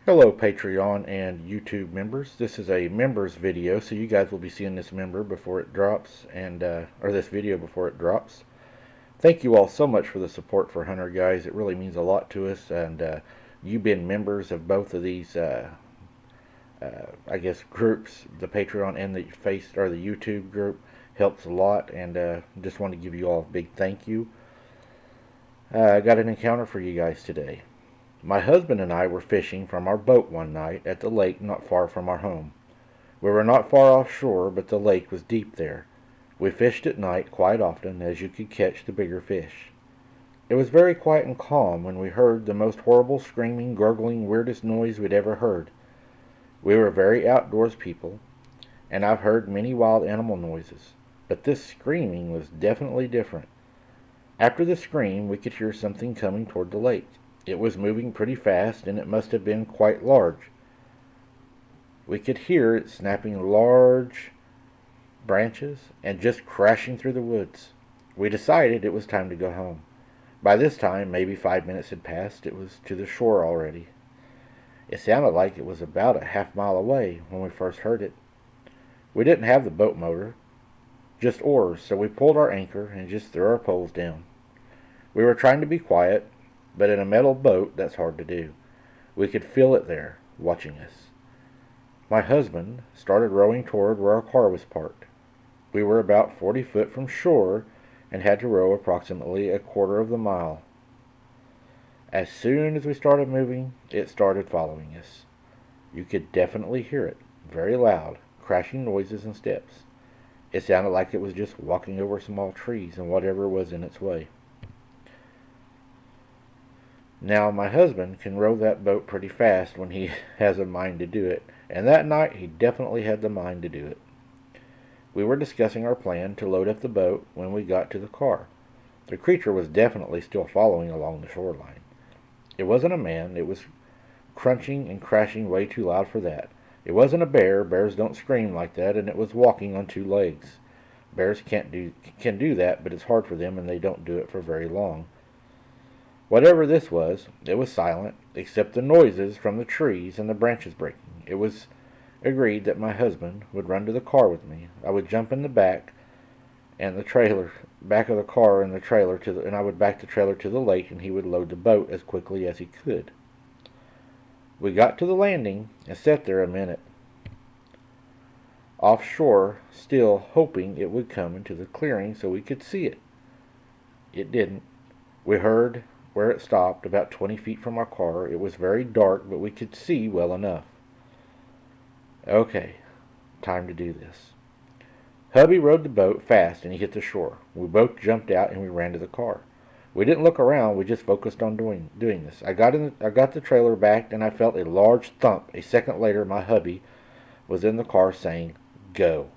Hello Patreon and YouTube members. This is a members video, so you guys will be seeing this member before it drops, or this video before it drops. Thank you all so much for the support for Hunter, guys. It really means a lot to us, and you being members of both of these, I guess, groups, the Patreon and the YouTube group, helps a lot, and just want to give you all a big thank you. I got an encounter for you guys today. My husband and I were fishing from our boat one night at the lake not far from our home. We were not far offshore, but the lake was deep there. We fished at night quite often, as you could catch the bigger fish. It was very quiet and calm when we heard the most horrible screaming, gurgling, weirdest noise we'd ever heard. We were very outdoors people, and I've heard many wild animal noises, but this screaming was definitely different. After the scream, we could hear something coming toward the lake. It was moving pretty fast, and it must have been quite large. We could hear it snapping large branches and just crashing through the woods. We decided it was time to go home. By this time, maybe 5 minutes had passed. It was to the shore already. It sounded like it was about a half-mile away when we first heard it. We didn't have the boat motor, just oars, so we pulled our anchor and just threw our poles down. We were trying to be quiet, but in a metal boat, that's hard to do. We could feel it there, watching us. My husband started rowing toward where our car was parked. We were about 40 foot from shore and had to row approximately a quarter of the mile. As soon as we started moving, it started following us. You could definitely hear it, very loud, crashing noises and steps. It sounded like it was just walking over small trees and whatever was in its way. Now, my husband can row that boat pretty fast when he has a mind to do it, and that night he definitely had the mind to do it. We were discussing our plan to load up the boat when we got to the car. The creature was definitely still following along the shoreline. It wasn't a man. It was crunching and crashing way too loud for that. It wasn't a bear. Bears don't scream like that, and it was walking on two legs. Bears can do that, but it's hard for them, and they don't do it for very long. Whatever this was, it was silent, except the noises from the trees and the branches breaking. It was agreed that my husband would run to the car with me. I would jump in the back and back of the car and the trailer and I would back the trailer to the lake, and he would load the boat as quickly as he could. We got to the landing and sat there a minute, offshore, still hoping it would come into the clearing so we could see it. It didn't. We heard where it stopped, about 20 feet from our car. It was very dark, but we could see well enough. Okay, time to do this. Hubby rowed the boat fast and he hit the shore. We both jumped out and we ran to the car. We didn't look around, we just focused on doing this. I got the trailer back and I felt a large thump. A second later, my hubby was in the car saying, "Go."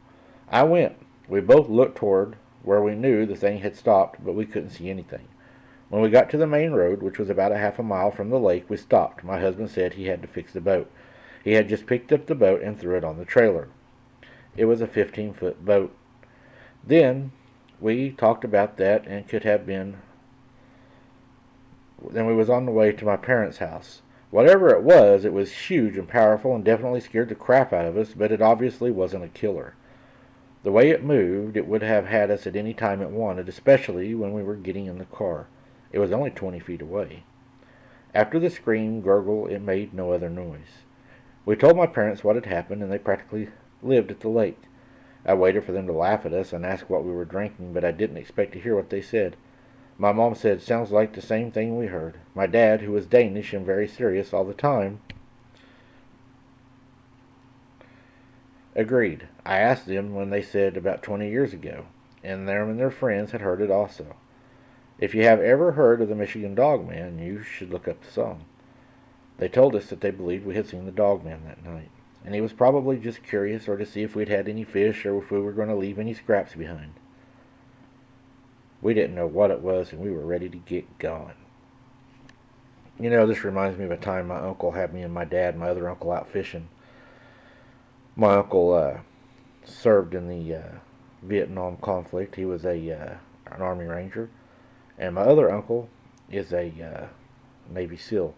I went. We both looked toward where we knew the thing had stopped, but we couldn't see anything. When we got to the main road, which was about a half a mile from the lake, we stopped. My husband said he had to fix the boat. He had just picked up the boat and threw it on the trailer. It was a 15-foot boat. Then we talked about that and then we was on the way to my parents' house. Whatever it was huge and powerful and definitely scared the crap out of us, but it obviously wasn't a killer. The way it moved, it would have had us at any time it wanted, especially when we were getting in the car. It was only 20 feet away. After the scream, gurgle, it made no other noise. We told my parents what had happened, and they practically lived at the lake. I waited for them to laugh at us and ask what we were drinking, but I didn't expect to hear what they said. My mom said, "Sounds like the same thing we heard." My dad, who was Danish and very serious all the time, agreed. I asked them when they said about 20 years ago, and them and their friends had heard it also. If you have ever heard of the Michigan Dog Man, you should look up the song. They told us that they believed we had seen the Dog Man that night, and he was probably just curious or to see if we'd had any fish or if we were going to leave any scraps behind. We didn't know what it was, and we were ready to get going. You know, this reminds me of a time my uncle had me and my dad and my other uncle out fishing. My uncle served in the Vietnam conflict. He was an Army Ranger. And my other uncle is a Navy SEAL.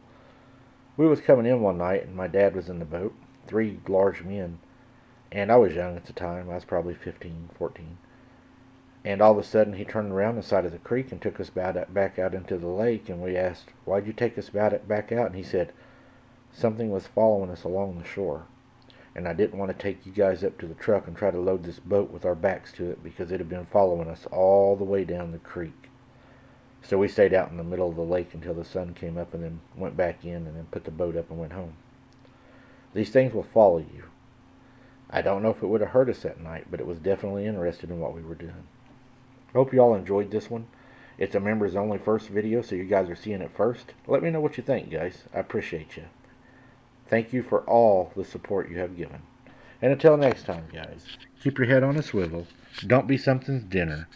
We was coming in one night, and my dad was in the boat, 3 large men, and I was young at the time. I was probably 15, 14. And all of a sudden, he turned around the side of the creek and took us back out into the lake, and we asked, "Why'd you take us back out?" And he said, "Something was following us along the shore, and I didn't want to take you guys up to the truck and try to load this boat with our backs to it because it had been following us all the way down the creek." So we stayed out in the middle of the lake until the sun came up, and then went back in and then put the boat up and went home. These things will follow you. I don't know if it would have hurt us that night, but it was definitely interested in what we were doing. Hope you all enjoyed this one. It's a members only first video, so you guys are seeing it first. Let me know what you think, guys. I appreciate you. Thank you for all the support you have given. And until next time, guys, keep your head on a swivel. Don't be something's dinner.